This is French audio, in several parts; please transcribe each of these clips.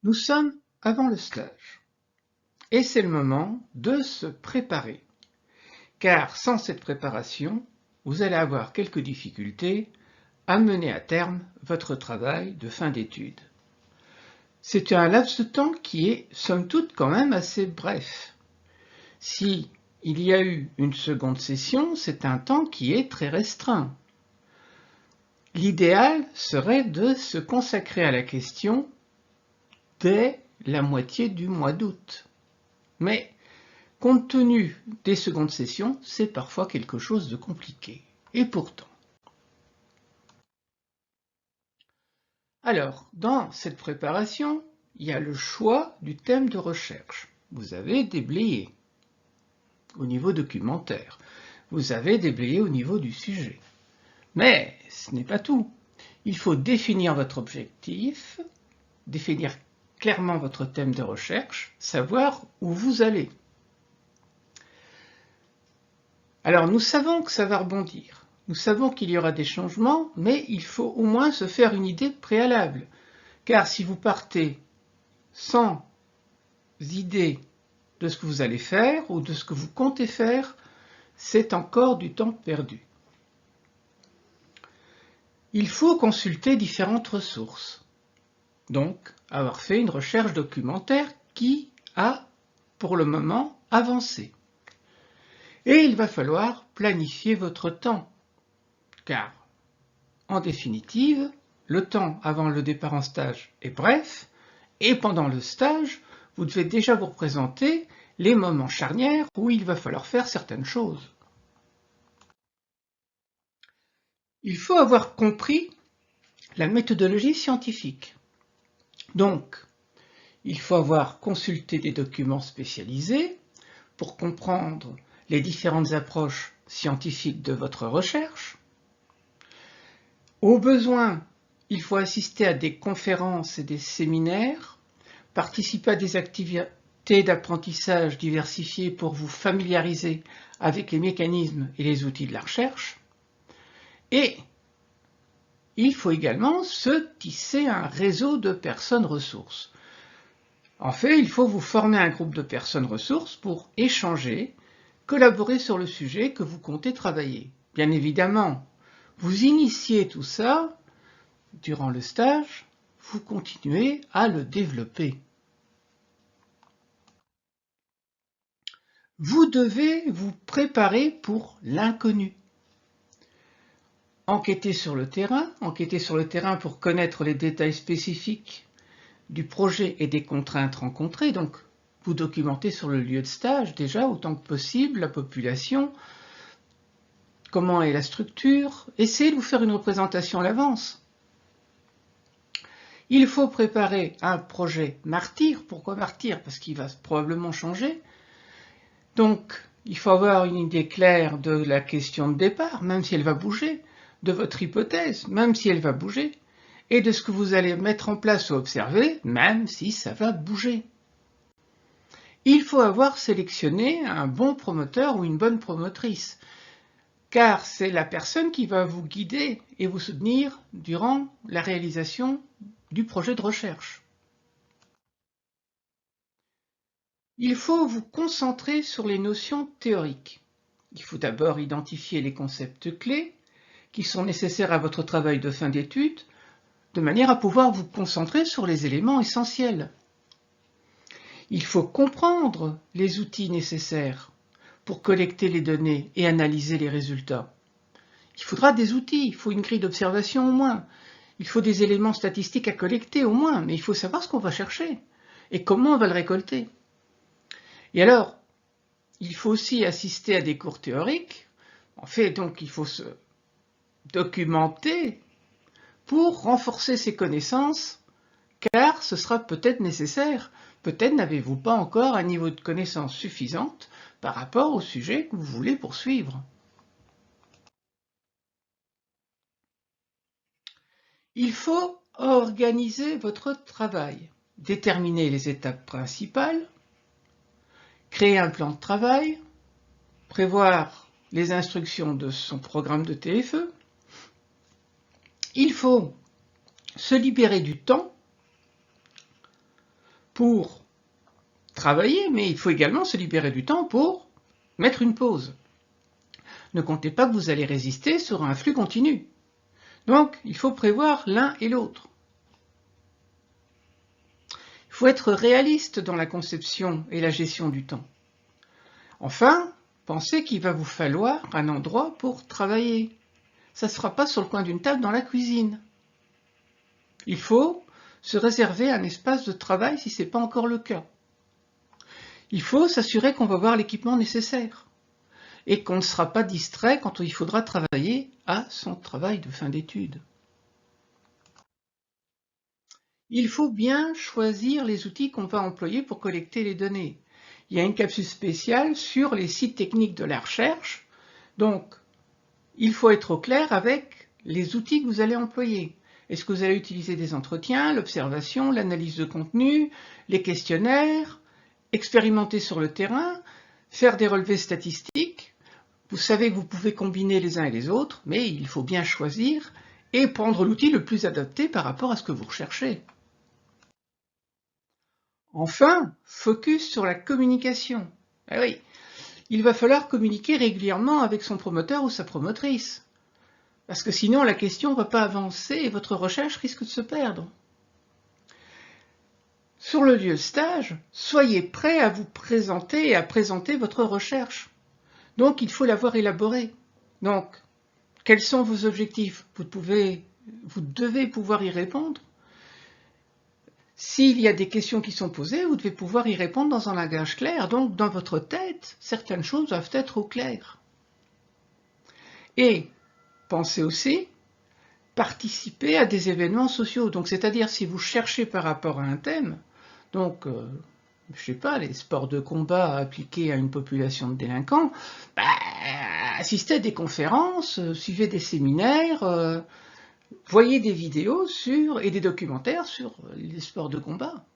Nous sommes avant le stage et c'est le moment de se préparer. Car sans cette préparation, vous allez avoir quelques difficultés à mener à terme votre travail de fin d'études. C'est un laps de temps qui est, somme toute, quand même assez bref. Si il y a eu une seconde session, c'est un temps qui est très restreint. L'idéal serait de se consacrer à la question dès la moitié du mois d'août. Mais, compte tenu des secondes sessions, c'est parfois quelque chose de compliqué. Et pourtant. Alors, dans cette préparation, il y a le choix du thème de recherche. Vous avez déblayé au niveau documentaire. Vous avez déblayé au niveau du sujet. Mais ce n'est pas tout. Il faut définir votre objectif, définir clairement votre thème de recherche, savoir où vous allez. Alors nous savons que ça va rebondir. Nous savons qu'il y aura des changements, mais il faut au moins se faire une idée préalable. Car si vous partez sans idée de ce que vous allez faire ou de ce que vous comptez faire, c'est encore du temps perdu. Il faut consulter différentes ressources. Donc, avoir fait une recherche documentaire qui a, pour le moment, avancé. Et il va falloir planifier votre temps. Car, en définitive, le temps avant le départ en stage est bref, et pendant le stage, vous devez déjà vous représenter les moments charnières où il va falloir faire certaines choses. Il faut avoir compris la méthodologie scientifique. Donc, il faut avoir consulté des documents spécialisés pour comprendre les différentes approches scientifiques de votre recherche. Au besoin, il faut assister à des conférences et des séminaires, participer à des activités d'apprentissage diversifiées pour vous familiariser avec les mécanismes et les outils de la recherche. Et il faut également se tisser un réseau de personnes ressources. En fait, il faut vous former un groupe de personnes ressources pour échanger, collaborer sur le sujet que vous comptez travailler. Bien évidemment, vous initiez tout ça durant le stage, vous continuez à le développer. Vous devez vous préparer pour l'inconnu. Enquêter sur le terrain pour connaître les détails spécifiques du projet et des contraintes rencontrées, donc vous documentez sur le lieu de stage déjà autant que possible la population, comment est la structure, essayez de vous faire une représentation à l'avance. Il faut préparer un projet martyr. Pourquoi martyr? Parce qu'il va probablement changer. Donc, il faut avoir une idée claire de la question de départ, même si elle va bouger, de votre hypothèse, même si elle va bouger, et de ce que vous allez mettre en place ou observer, même si ça va bouger. Il faut avoir sélectionné un bon promoteur ou une bonne promotrice, car c'est la personne qui va vous guider et vous soutenir durant la réalisation du projet de recherche. Il faut vous concentrer sur les notions théoriques. Il faut d'abord identifier les concepts clés qui sont nécessaires à votre travail de fin d'études, de manière à pouvoir vous concentrer sur les éléments essentiels. Il faut comprendre les outils nécessaires pour collecter les données et analyser les résultats. Il faudra des outils, il faut une grille d'observation au moins, il faut des éléments statistiques à collecter au moins, mais il faut savoir ce qu'on va chercher et comment on va le récolter. Et alors, il faut aussi assister à des cours théoriques. En fait, donc, il faut se documenter pour renforcer ses connaissances, car ce sera peut-être nécessaire. Peut-être n'avez-vous pas encore un niveau de connaissance suffisante par rapport au sujet que vous voulez poursuivre. Il faut organiser votre travail, déterminer les étapes principales, créer un plan de travail, prévoir les instructions de son programme de TFE. Il faut se libérer du temps, pour travailler, mais il faut également se libérer du temps pour mettre une pause. Ne comptez pas que vous allez résister sur un flux continu. Donc, il faut prévoir l'un et l'autre. Il faut être réaliste dans la conception et la gestion du temps. Enfin, pensez qu'il va vous falloir un endroit pour travailler. Ça ne se fera pas sur le coin d'une table dans la cuisine. Il faut se réserver un espace de travail si ce n'est pas encore le cas. Il faut s'assurer qu'on va avoir l'équipement nécessaire et qu'on ne sera pas distrait quand il faudra travailler à son travail de fin d'études. Il faut bien choisir les outils qu'on va employer pour collecter les données. Il y a une capsule spéciale sur les sites techniques de la recherche, donc il faut être au clair avec les outils que vous allez employer. Est-ce que vous allez utiliser des entretiens, l'observation, l'analyse de contenu, les questionnaires, expérimenter sur le terrain, faire des relevés statistiques? Vous savez que vous pouvez combiner les uns et les autres, mais il faut bien choisir et prendre l'outil le plus adapté par rapport à ce que vous recherchez. Enfin, focus sur la communication. Eh oui, il va falloir communiquer régulièrement avec son promoteur ou sa promotrice. Parce que sinon, la question ne va pas avancer et votre recherche risque de se perdre. Sur le lieu de stage, soyez prêt à vous présenter et à présenter votre recherche. Donc, il faut l'avoir élaborée. Donc, quels sont vos objectifs? Vous devez pouvoir y répondre. S'il y a des questions qui sont posées, vous devez pouvoir y répondre dans un langage clair. Donc, dans votre tête, certaines choses doivent être au clair. Et pensez aussi participer à des événements sociaux. Donc, c'est-à-dire si vous cherchez par rapport à un thème, donc, je sais pas, les sports de combat appliqués à une population de délinquants, assistez à des conférences, suivez des séminaires, voyez des vidéos et des documentaires sur les sports de combat.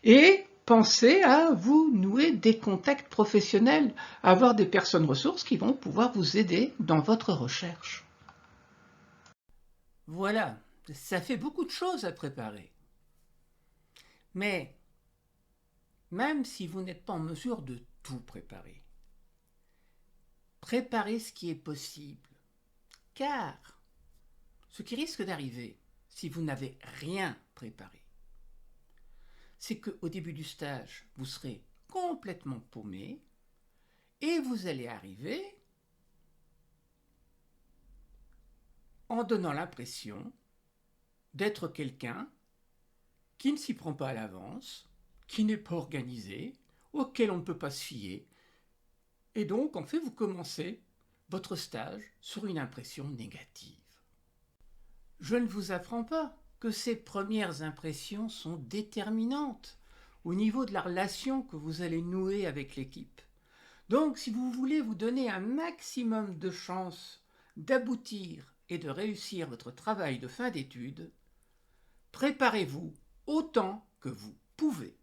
Et pensez à vous nouer des contacts professionnels, à avoir des personnes ressources qui vont pouvoir vous aider dans votre recherche. Voilà, ça fait beaucoup de choses à préparer. Mais même si vous n'êtes pas en mesure de tout préparer, préparez ce qui est possible. Car ce qui risque d'arriver, si vous n'avez rien préparé, c'est qu'au début du stage, vous serez complètement paumé et vous allez arriver en donnant l'impression d'être quelqu'un qui ne s'y prend pas à l'avance, qui n'est pas organisé, auquel on ne peut pas se fier. Et donc, en fait, vous commencez votre stage sur une impression négative. Je ne vous apprends pas que ces premières impressions sont déterminantes au niveau de la relation que vous allez nouer avec l'équipe. Donc, si vous voulez vous donner un maximum de chances d'aboutir et de réussir votre travail de fin d'études, préparez-vous autant que vous pouvez.